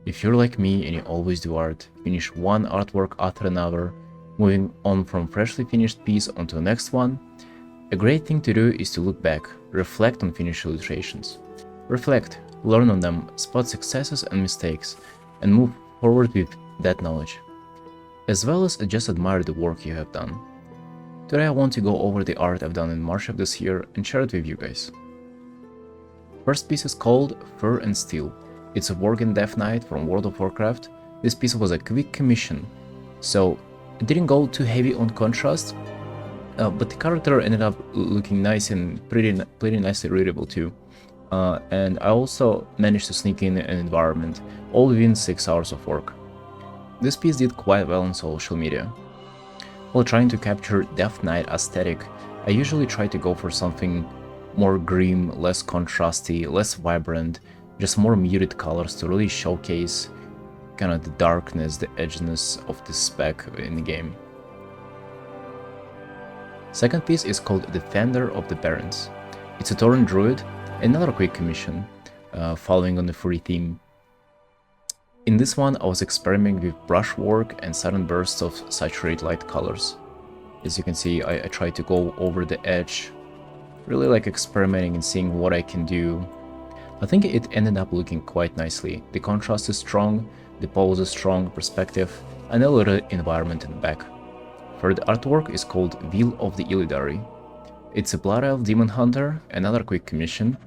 If you're like me and you always do art, finish one artwork after another, moving on from freshly finished piece onto the next one, a great thing to do is to look back, reflect on finished illustrations. Reflect, learn on them, spot successes and mistakes, and move forward with that knowledge, as well as just admire the work you have done. Today I want to go over the art I've done in March of this year and share it with you guys. First piece is called Fur and Steel. It's a Worgen Death Knight from World of Warcraft. This piece was a quick commission, so it didn't go too heavy on contrast, but the character ended up looking nice and pretty nicely readable too. And I also managed to sneak in an environment, all within 6 hours of work. This piece did quite well on social media. While trying to capture Death Knight aesthetic, I usually try to go for something more grim, less contrasty, less vibrant, just more muted colors to really showcase kind of the darkness, the edginess of this spec in the game. Second piece is called Defender of the Barrens. It's a Tauren Druid, another quick commission, following on the furry theme. In this one I was experimenting with brushwork and sudden bursts of saturated light colors. As you can see, I tried to go over the edge, really like experimenting and seeing what I can do. I think it ended up looking quite nicely. The contrast is strong, the pose is strong, perspective, and a little environment in the back. Third artwork is called Wheel of the Illidari. It's a Blood Elf Demon Hunter, another quick commission,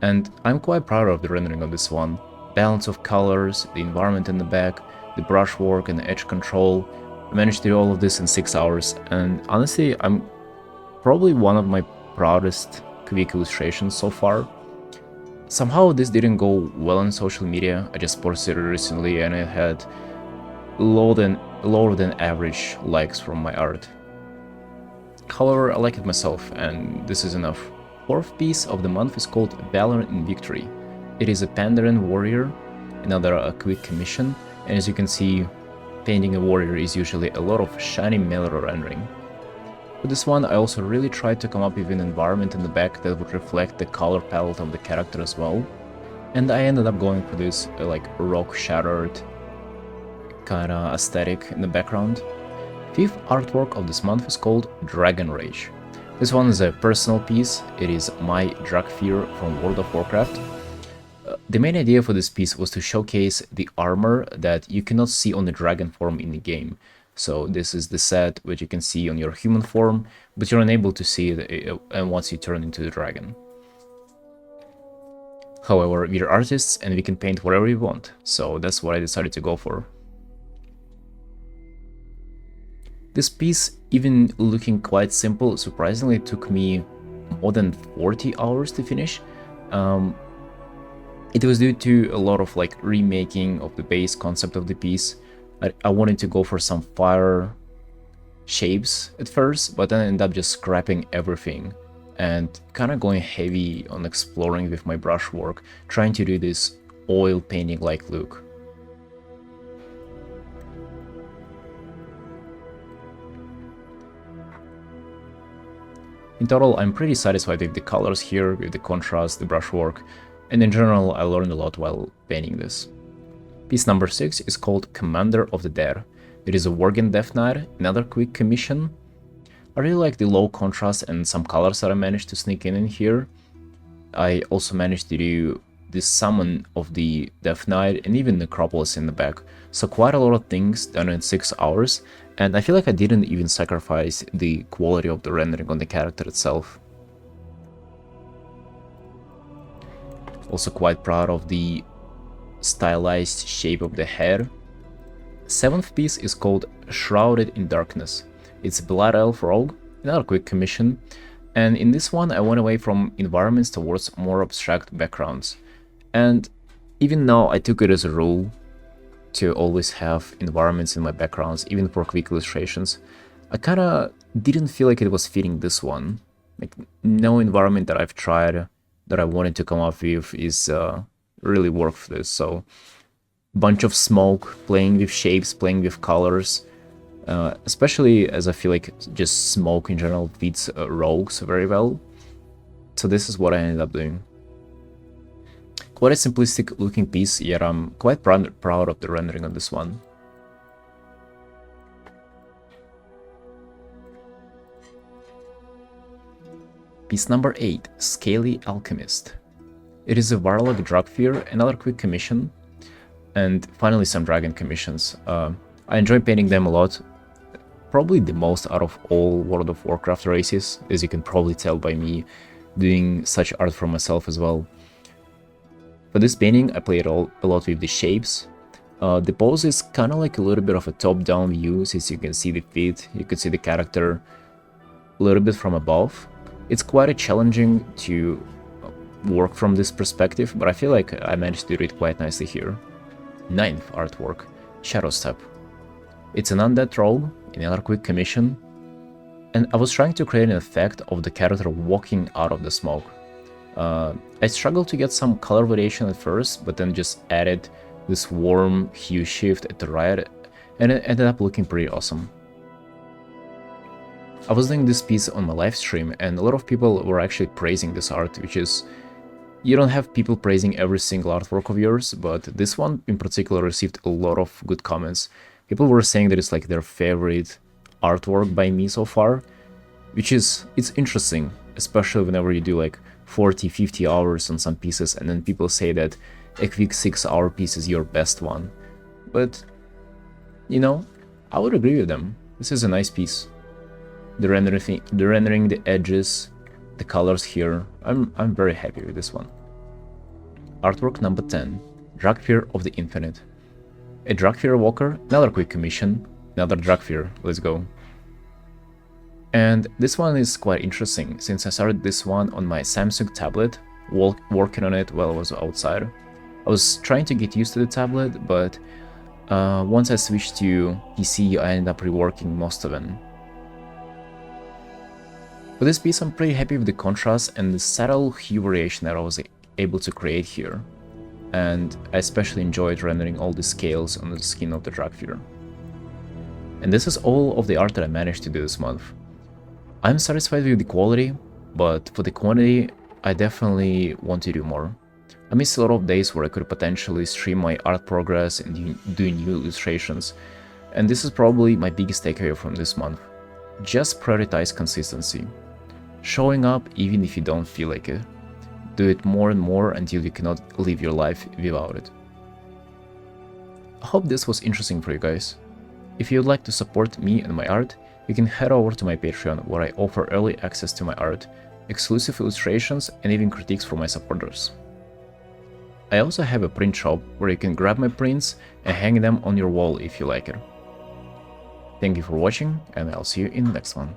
and I'm quite proud of the rendering of this one. Balance of colors, the environment in the back, the brushwork and the edge control. I managed to do all of this in 6 hours, and honestly I'm probably one of my proudest quick illustrations so far. Somehow this didn't go well on social media. I just posted it recently and it had lower than average likes from my art. However, I like it myself and this is enough. Fourth piece of the month is called Valor in Victory. It is a Pandaren warrior, another quick commission, and as you can see, painting a warrior is usually a lot of shiny melee rendering. For this one I also really tried to come up with an environment in the back that would reflect the color palette of the character as well, and I ended up going for this like rock shattered kinda aesthetic in the background. Fifth artwork of this month is called Dragon Rage. This one is a personal piece. It is my Drakfir from World of Warcraft. The main idea for this piece was to showcase the armor that you cannot see on the dragon form in the game. So this is the set which you can see on your human form, but you're unable to see it once you turn into the dragon. However, we're artists and we can paint whatever we want, so that's what I decided to go for. This piece, even looking quite simple, surprisingly took me more than 40 hours to finish. It was due to a lot of like remaking of the base concept of the piece. I wanted to go for some fire shapes at first, but then I ended up just scrapping everything and kind of going heavy on exploring with my brushwork, trying to do this oil painting like look. In total, I'm pretty satisfied with the colors here, with the contrast, the brushwork, and in general I learned a lot while painting this. Piece number 6 is called Commander of the Dead. It is a Worgen Death Knight, another quick commission. I really like the low contrast and some colors that I managed to sneak in here. I also managed to do the summon of the Death Knight and even Necropolis in the back. So quite a lot of things done in 6 hours, and I feel like I didn't even sacrifice the quality of the rendering on the character itself. Also quite proud of the stylized shape of the hair. Seventh piece is called Shrouded in Darkness. It's Blood Elf Rogue, another quick commission, and in this one I went away from environments towards more abstract backgrounds. And even though I took it as a rule to always have environments in my backgrounds, even for quick illustrations, I kinda didn't feel like it was fitting this one. Like, no environment that I've tried that I wanted to come up with is really work for this. So bunch of smoke, playing with shapes, playing with colors, especially as I feel like just smoke in general fits rogues very well. So this is what I ended up doing. Quite a simplistic looking piece, yet I'm quite proud of the rendering on this one. Piece number 8, Scaly Alchemist. It is a Varlog Dragfear, another quick commission, and finally some dragon commissions. I enjoy painting them a lot, probably the most out of all World of Warcraft races, as you can probably tell by me doing such art for myself as well. For this painting, I played a lot with the shapes. The pose is kind of like a little bit of a top-down view, since you can see the feet, you can see the character a little bit from above. It's quite challenging to work from this perspective, but I feel like I managed to do it quite nicely here. 9th artwork, Shadowstep. It's an undead rogue, another quick commission, and I was trying to create an effect of the character walking out of the smoke. I struggled to get some color variation at first, but then just added this warm hue shift at the right, and it ended up looking pretty awesome. I was doing this piece on my live stream, and a lot of people were actually praising this art, which is... You don't have people praising every single artwork of yours, but this one in particular received a lot of good comments. People were saying that it's like their favorite artwork by me so far, which is... It's interesting, especially whenever you do like 40-50 hours on some pieces, and then people say that a quick 6-hour piece is your best one. But, you know, I would agree with them. This is a nice piece. The rendering, the edges, the colors here, I'm very happy with this one. Artwork number 10, Dragfear of the Infinite. A Dragfear Walker, another quick commission, another Dragfear, let's go. And this one is quite interesting, since I started this one on my Samsung tablet, working on it while I was outside. I was trying to get used to the tablet, but once I switched to PC, I ended up reworking most of them. For this piece, I'm pretty happy with the contrast and the subtle hue variation that I was able to create here. And I especially enjoyed rendering all the scales on the skin of the Dragfear. And this is all of the art that I managed to do this month. I'm satisfied with the quality, but for the quantity, I definitely want to do more. I missed a lot of days where I could potentially stream my art progress and do new illustrations, and this is probably my biggest takeaway from this month. Just prioritize consistency. Showing up even if you don't feel like it. Do it more and more until you cannot live your life without it. I hope this was interesting for you guys. If you'd like to support me and my art, you can head over to my Patreon, where I offer early access to my art, exclusive illustrations, and even critiques for my supporters. I also have a print shop where you can grab my prints and hang them on your wall if you like it. Thank you for watching, and I'll see you in the next one.